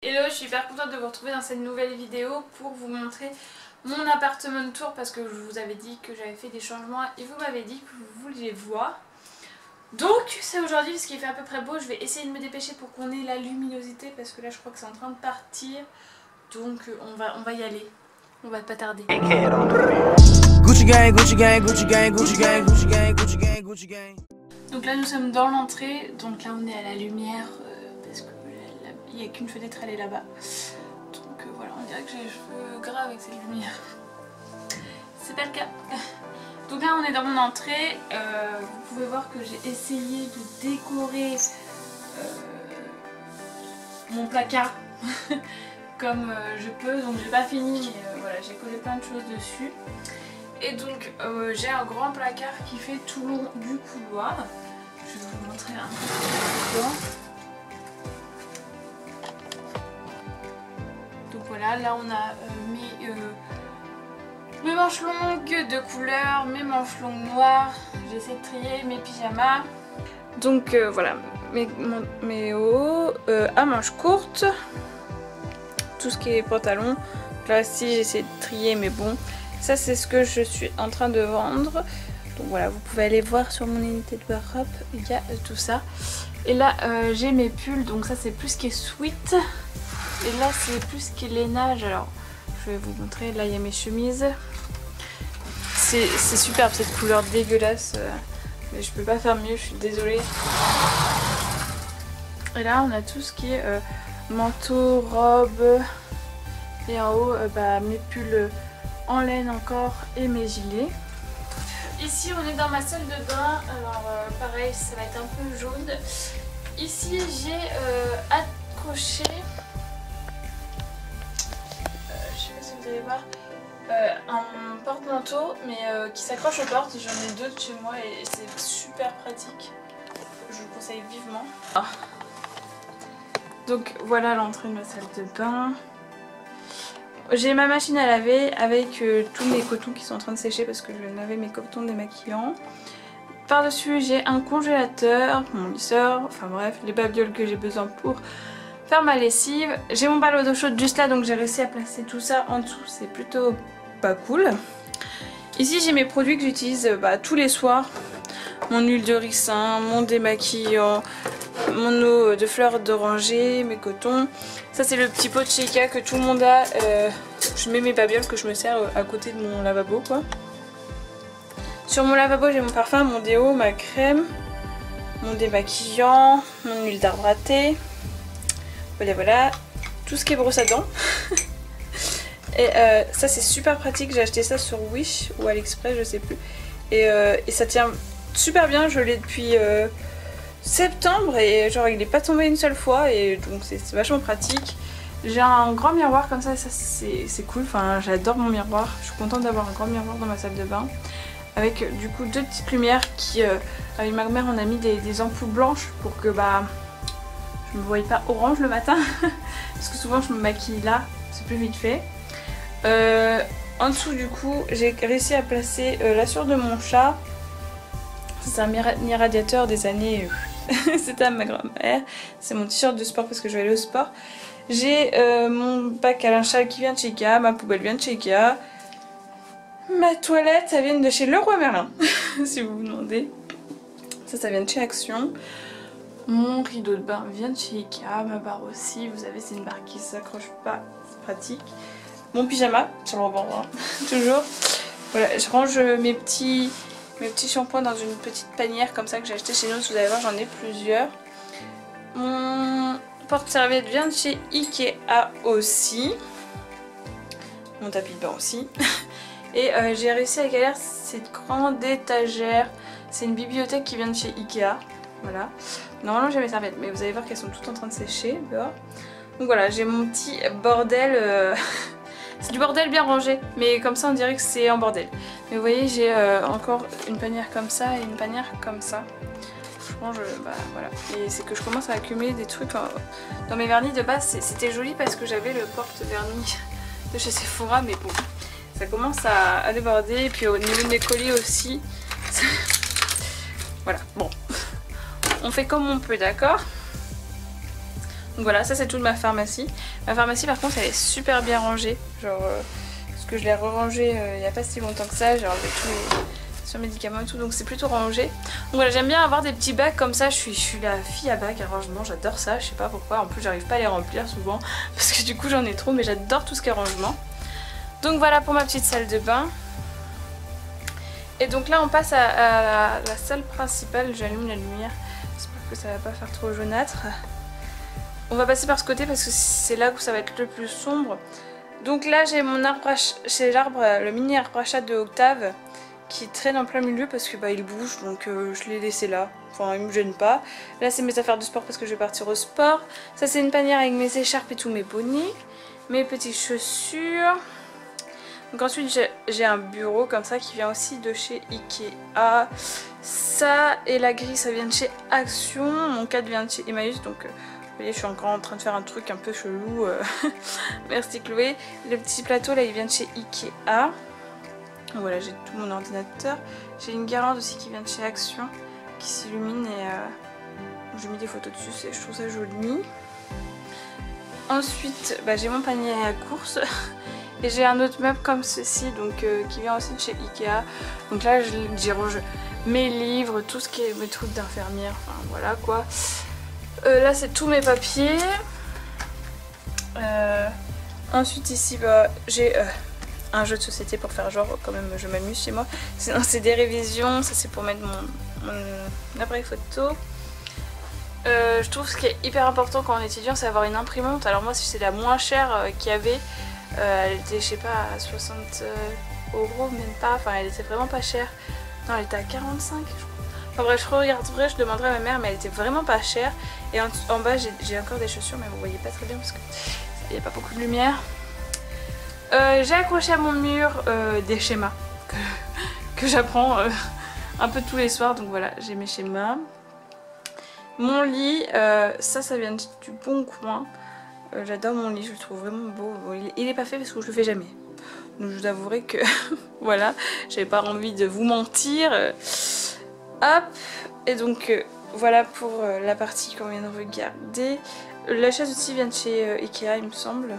Hello, je suis hyper contente de vous retrouver dans cette nouvelle vidéo pour vous montrer mon appartement tour parce que je vous avais dit que j'avais fait des changements et vous m'avez dit que vous vouliez voir. Donc c'est aujourd'hui parce qu'il fait à peu près beau, je vais essayer de me dépêcher pour qu'on ait la luminosité parce que là je crois que c'est en train de partir. Donc on va y aller, on va pas tarder. Gucci gang, Gucci gang, Gucci gang, Gucci gang, Gucci gang, Gucci gang, Gucci gang. Donc là nous sommes dans l'entrée, donc là on est à la lumière parce que il n'y a qu'une fenêtre, elle est là-bas. Donc voilà, on dirait que j'ai les cheveux gras avec cette lumière. C'est pas le cas. Donc là on est dans mon entrée, vous pouvez voir que j'ai essayé de décorer mon placard comme je peux, donc j'ai pas fini mais voilà, j'ai collé plein de choses dessus. Et donc j'ai un grand placard qui fait tout le long du couloir. Je vais vous montrer un peu dedans. Donc voilà, là on a mes manches longues de couleur, mes manches longues noires. J'essaie de trier mes pyjamas. Donc voilà, mes hauts à manches courtes. Tout ce qui est pantalon. Là aussi j'essaie de trier mais bon. Ça c'est ce que je suis en train de vendre. Donc voilà, vous pouvez aller voir sur mon unité de Wardrobe, il y a tout ça. Et là j'ai mes pulls, donc ça c'est plus ce qui est sweat. Et là c'est plus ce qui est lainage. Alors je vais vous montrer, là il y a mes chemises. C'est superbe cette couleur dégueulasse. Mais je peux pas faire mieux, je suis désolée. Et là on a tout ce qui est manteau, robe. Et en haut mes pulls en laine encore et mes gilets. Ici on est dans ma salle de bain, alors pareil ça va être un peu jaune. Ici j'ai accroché, je sais pas si vous allez voir, un porte-manteau mais qui s'accroche aux portes. J'en ai deux de chez moi et c'est super pratique, je vous conseille vivement. Donc voilà l'entrée de ma salle de bain. J'ai ma machine à laver avec tous mes cotons qui sont en train de sécher parce que je vais laver mes cotons démaquillants. Par dessus j'ai un congélateur, mon lisseur, enfin bref, les babioles que j'ai besoin pour faire ma lessive. J'ai mon ballon d'eau chaude juste là, donc j'ai réussi à placer tout ça en dessous, c'est plutôt pas cool. Ici j'ai mes produits que j'utilise tous les soirs. Mon huile de ricin, mon démaquillant, mon eau de fleurs d'oranger, mes cotons. Ça c'est le petit pot de chez Ikea que tout le monde a. Je mets mes babioles que je me sers à côté de mon lavabo quoi. Sur mon lavabo j'ai mon parfum, mon déo, ma crème, mon démaquillant, mon huile d'arbre à thé. Voilà, tout ce qui est brosse à dents. Et ça c'est super pratique, j'ai acheté ça sur Wish ou AliExpress, je sais plus. Et ça tient super bien, je l'ai depuis septembre et genre il n'est pas tombé une seule fois et donc c'est vachement pratique. J'ai un grand miroir comme ça c'est cool, enfin j'adore mon miroir, je suis contente d'avoir un grand miroir dans ma salle de bain. Avec du coup deux petites lumières qui, avec ma mère on a mis des ampoules blanches pour que je me voie pas orange le matin. Parce que souvent je me maquille là, c'est plus vite fait. En dessous du coup j'ai réussi à placer la sueur de mon chat. C'est un mini radiateur des années... C'était à ma grand-mère. C'est mon t-shirt de sport parce que je vais aller au sport. J'ai mon bac à linge qui vient de chez Ikea. Ma poubelle vient de chez Ikea. Ma toilette, ça vient de chez Leroy Merlin. Si vous vous demandez. Ça vient de chez Action. Mon rideau de bain vient de chez Ikea. Ma barre aussi. Vous savez, c'est une barre qui ne s'accroche pas. C'est pratique. Mon pyjama, je le revends toujours. Voilà, je range mes petits shampoings dans une petite panière comme ça que j'ai acheté chez nous. Vous allez voir, j'en ai plusieurs. Mon porte-serviette vient de chez Ikea aussi. Mon tapis de bain aussi. Et j'ai réussi à galérer cette grande étagère. C'est une bibliothèque qui vient de chez Ikea. Voilà. Normalement j'ai mes serviettes, mais vous allez voir qu'elles sont toutes en train de sécher dehors. Donc voilà, j'ai mon petit bordel. C'est du bordel bien rangé, mais comme ça on dirait que c'est en bordel. Mais vous voyez, j'ai encore une panière comme ça et une panière comme ça. Je range, voilà. Et c'est que je commence à accumuler des trucs dans mes vernis. De base, c'était joli parce que j'avais le porte-vernis de chez Sephora, mais bon, ça commence à déborder. Et puis au niveau de mes colis aussi. Voilà, bon. On fait comme on peut, d'accord? Donc voilà, ça c'est toute ma pharmacie. Ma pharmacie par contre elle est super bien rangée. Genre, parce que je l'ai re-rangée il n'y a pas si longtemps que ça. J'ai enlevé tous les sur médicaments et tout, donc c'est plutôt rangé. Donc voilà, j'aime bien avoir des petits bacs comme ça. Je suis la fille à bacs à rangement, j'adore ça. Je sais pas pourquoi, en plus j'arrive pas à les remplir souvent. Parce que du coup j'en ai trop, mais j'adore tout ce qui est rangement. Donc voilà pour ma petite salle de bain. Et donc là on passe à la salle principale. J'allume la lumière, j'espère que ça va pas faire trop jaunâtre. On va passer par ce côté parce que c'est là où ça va être le plus sombre. Donc là j'ai mon arbre, c'est le mini arbre à chat de Octave qui traîne en plein milieu parce que bah il bouge, donc je l'ai laissé là. Enfin il me gêne pas. Là c'est mes affaires de sport parce que je vais partir au sport. Ça c'est une panière avec mes écharpes et tous mes bonnets, mes petites chaussures. Donc ensuite j'ai un bureau comme ça qui vient aussi de chez Ikea. Ça et la grille ça vient de chez Action. Mon cadre vient de chez Emmaüs, donc vous voyez je suis encore en train de faire un truc un peu chelou. Merci Chloé. Le petit plateau là il vient de chez Ikea. Donc voilà, j'ai tout mon ordinateur. J'ai une guirlande aussi qui vient de chez Action qui s'illumine et j'ai mis des photos dessus, je trouve ça joli. Ensuite bah, j'ai mon panier à courses. Et j'ai un autre meuble comme ceci, donc qui vient aussi de chez Ikea. Donc là j'ai rangé mes livres, tout ce qui est mes trucs d'infirmière, enfin voilà quoi. Là c'est tous mes papiers. Ensuite ici bah, j'ai un jeu de société pour faire genre quand même je m'amuse chez moi. Sinon c'est des révisions, ça c'est pour mettre mon appareil photo. Je trouve ce qui est hyper important quand on est étudiant c'est avoir une imprimante. Alors moi c'est la moins chère qu'il y avait. Elle était je sais pas à 60 €, même pas, enfin elle était vraiment pas chère. Non elle était à 45 je crois. Enfin bref je regarderai, je demanderai à ma mère mais elle était vraiment pas chère. Et en bas j'ai encore des chaussures mais vous voyez pas très bien parce qu'il n'y a pas beaucoup de lumière. J'ai accroché à mon mur des schémas que j'apprends un peu tous les soirs, donc voilà j'ai mes schémas. Mon lit, ça vient du Bon Coin. J'adore mon lit, je le trouve vraiment beau. Bon, il est pas fait parce que je le fais jamais. Donc je vous avouerai que voilà, j'avais pas envie de vous mentir. Hop, et donc voilà pour la partie qu'on vient de regarder. La chaise aussi vient de chez Ikea il me semble.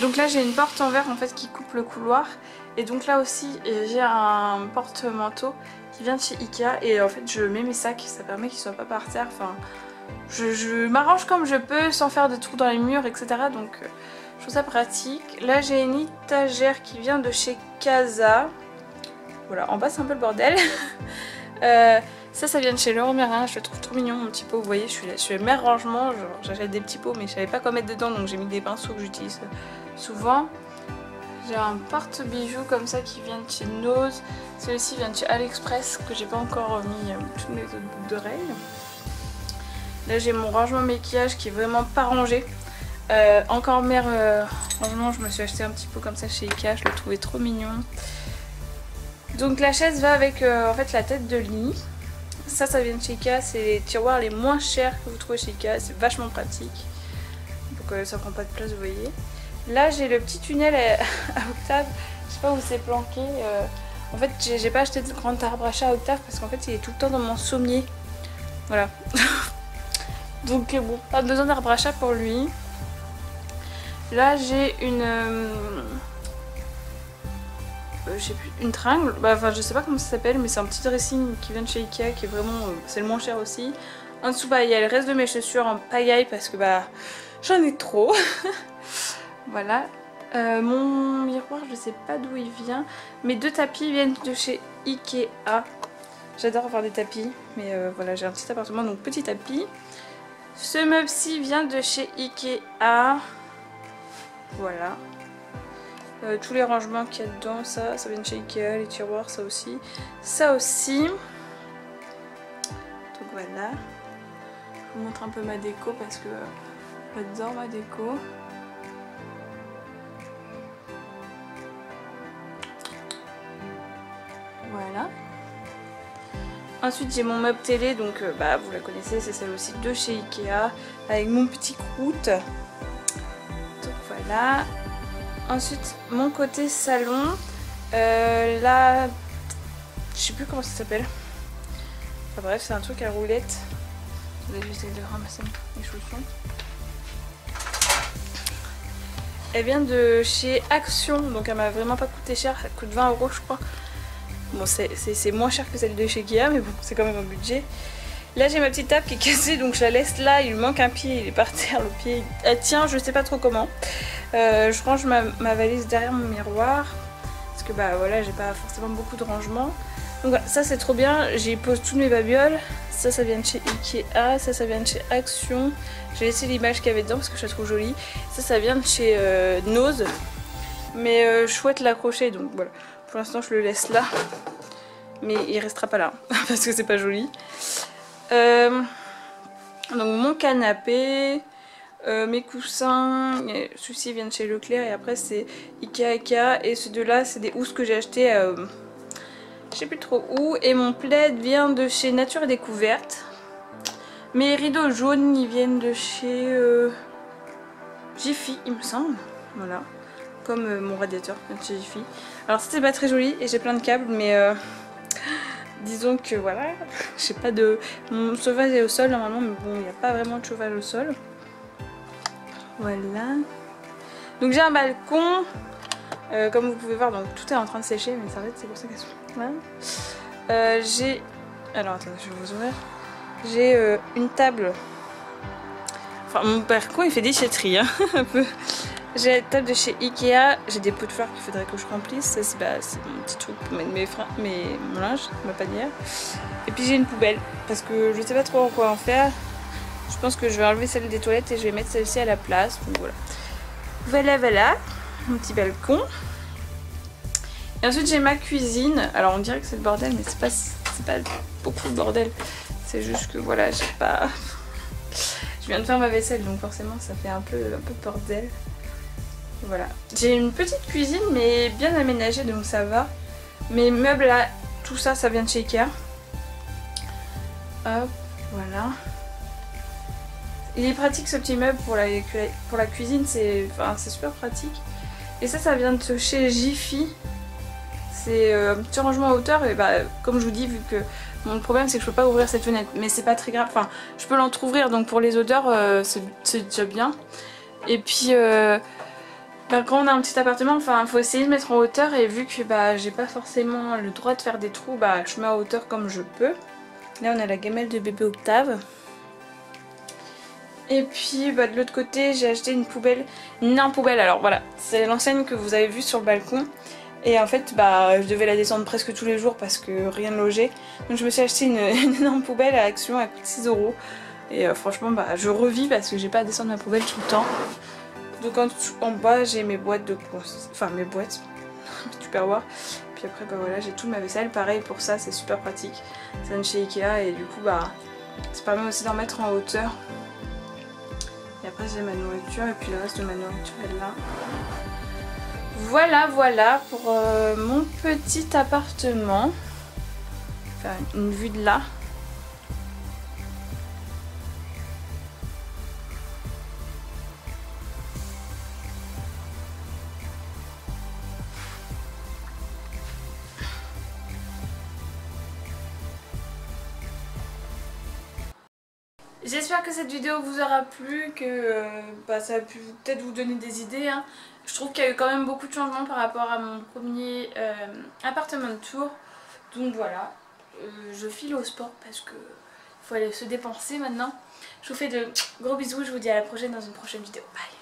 Donc là j'ai une porte en verre en fait qui coupe le couloir. Et donc là aussi j'ai un porte-manteau qui vient de chez Ikea. Et en fait je mets mes sacs, ça permet qu'ils soient pas par terre. Enfin, je m'arrange comme je peux sans faire de trous dans les murs etc. Donc je trouve ça pratique. Là j'ai une étagère qui vient de chez Casa. Voilà, en bas c'est un peu le bordel. Ça vient de chez Leroy Merlin, je le trouve trop mignon mon petit pot. Vous voyez je suis mère rangement, j'achète des petits pots mais je savais pas quoi mettre dedans. Donc j'ai mis des pinceaux que j'utilise souvent. J'ai un porte-bijoux comme ça qui vient de chez Nose. Celui-ci vient de chez AliExpress que j'ai pas encore mis toutes mes autres boucles d'oreilles. Là j'ai mon rangement maquillage qui est vraiment pas rangé. Encore mère rangement, je me suis acheté un petit pot comme ça chez Ikea, je le trouvais trop mignon. Donc la chaise va avec en fait la tête de lit. Ça vient de chez Ikea, c'est les tiroirs les moins chers que vous trouvez chez Ikea, c'est vachement pratique. Donc ça prend pas de place vous voyez. Là j'ai le petit tunnel à Octave, je sais pas où c'est planqué. En fait j'ai pas acheté de grand arbre à chat à Octave parce qu'en fait il est tout le temps dans mon sommier. Voilà. Donc bon, pas besoin d'arbre à chat pour lui. Là j'ai une... je sais plus, une tringle, enfin je sais pas comment ça s'appelle mais c'est un petit dressing qui vient de chez Ikea qui est vraiment, c'est le moins cher aussi. En dessous bah il y a le reste de mes chaussures en pagaille parce que bah j'en ai trop. Voilà. Mon miroir je sais pas d'où il vient. Mes deux tapis viennent de chez Ikea. J'adore avoir des tapis mais voilà j'ai un petit appartement donc petit tapis. Ce meuble-ci vient de chez Ikea. Voilà. Tous les rangements qu'il y a dedans, ça vient de chez Ikea, les tiroirs, ça aussi. Ça aussi. Donc voilà. Je vous montre un peu ma déco parce que j'adore ma déco. Voilà. Ensuite j'ai mon meuble télé, donc bah, vous la connaissez, c'est celle aussi de chez Ikea, avec mon petit croûte. Donc voilà. Ensuite mon côté salon, là je sais plus comment ça s'appelle. Enfin bref c'est un truc à roulette. J'essaie de ramasser mes chaussons. Elle vient de chez Action, donc elle m'a vraiment pas coûté cher, elle coûte 20 € je crois. Bon c'est moins cher que celle de chez Ikea, mais bon c'est quand même un budget. Là j'ai ma petite table qui est cassée, donc je la laisse là, il lui manque un pied, il est par terre, le pied elle tient, je sais pas trop comment. Je range ma valise derrière mon miroir, parce que bah voilà j'ai pas forcément beaucoup de rangement. Donc voilà, ça c'est trop bien, j'y pose toutes mes babioles. Ça vient de chez Ikea, ça vient de chez Action. J'ai laissé l'image qu'il y avait dedans parce que je la trouve jolie. Ça vient de chez Nose. Mais je souhaite l'accrocher, donc voilà. Pour l'instant je le laisse là. Mais il restera pas là, parce que c'est pas joli. Donc mon canapé, mes coussins, ceux-ci viennent de chez Leclerc et après c'est Ikea. Et ceux deux-là c'est des housses que j'ai achetés je sais plus trop où. Et mon plaid vient de chez Nature et Découverte. Mes rideaux jaunes ils viennent de chez Jiffy il me semble. Voilà. Comme mon radiateur vient de chez Jiffy. Alors c'était pas très joli et j'ai plein de câbles mais disons que voilà. J'ai pas de... Mon chauffage est au sol normalement mais bon il n'y a pas vraiment de chauffage au sol. Voilà. Donc j'ai un balcon. Comme vous pouvez voir, donc tout est en train de sécher, mais ça va être c'est pour ça qu'elles sont là. J'ai... Alors attendez, je vais vous ouvrir. J'ai une table. Enfin, mon balcon il fait déchetterie, hein, un peu. J'ai la table de chez Ikea. J'ai des pots de fleurs qu'il faudrait que je remplisse. Ça, c'est mon petit truc pour mettre mon linge, ma panière. Et puis j'ai une poubelle, parce que je sais pas trop quoi en faire. Je pense que je vais enlever celle des toilettes et je vais mettre celle-ci à la place. Donc voilà. Voilà. Mon petit balcon. Et ensuite j'ai ma cuisine. Alors on dirait que c'est le bordel mais c'est pas beaucoup de bordel. C'est juste que voilà j'ai pas... Je viens de faire ma vaisselle donc forcément ça fait un peu bordel. Voilà. J'ai une petite cuisine mais bien aménagée donc ça va. Mes meubles là, tout ça vient de chez Ikea. Hop, voilà. Il est pratique ce petit meuble pour la cuisine, c'est super pratique. Et ça vient de chez Jiffy. C'est un petit rangement à hauteur et bah comme je vous dis, vu que mon problème c'est que je peux pas ouvrir cette fenêtre, mais c'est pas très grave, enfin je peux l'entrouvrir donc pour les odeurs c'est déjà bien. Et puis bah, quand on a un petit appartement, enfin faut essayer de mettre en hauteur et vu que bah j'ai pas forcément le droit de faire des trous, bah je mets à hauteur comme je peux. Là on a la gamelle de bébé Octave. Et puis bah, de l'autre côté j'ai acheté une poubelle, une énorme poubelle. Alors voilà, c'est l'enseigne que vous avez vue sur le balcon. Et en fait bah, je devais la descendre presque tous les jours parce que rien ne logeait. Donc je me suis acheté une énorme poubelle à Action, elle coûte 6 €. Et franchement bah, je revis parce que j'ai pas à descendre ma poubelle tout le temps. Donc en bas j'ai mes boîtes de... Enfin mes boîtes, tupperware. Puis après bah voilà j'ai toute ma vaisselle. Pareil pour ça c'est super pratique. Ça vient de chez Ikea et du coup bah ça permet aussi d'en mettre en hauteur. Et après j'ai ma nourriture et puis le reste de ma nourriture est là. Voilà pour mon petit appartement. Faire une vue de là. J'espère que cette vidéo vous aura plu, que ça a pu peut-être vous donner des idées. Hein. Je trouve qu'il y a eu quand même beaucoup de changements par rapport à mon premier appartement de tour. Donc voilà, je file au sport parce que faut aller se dépenser maintenant. Je vous fais de gros bisous, je vous dis à la prochaine dans une prochaine vidéo. Bye!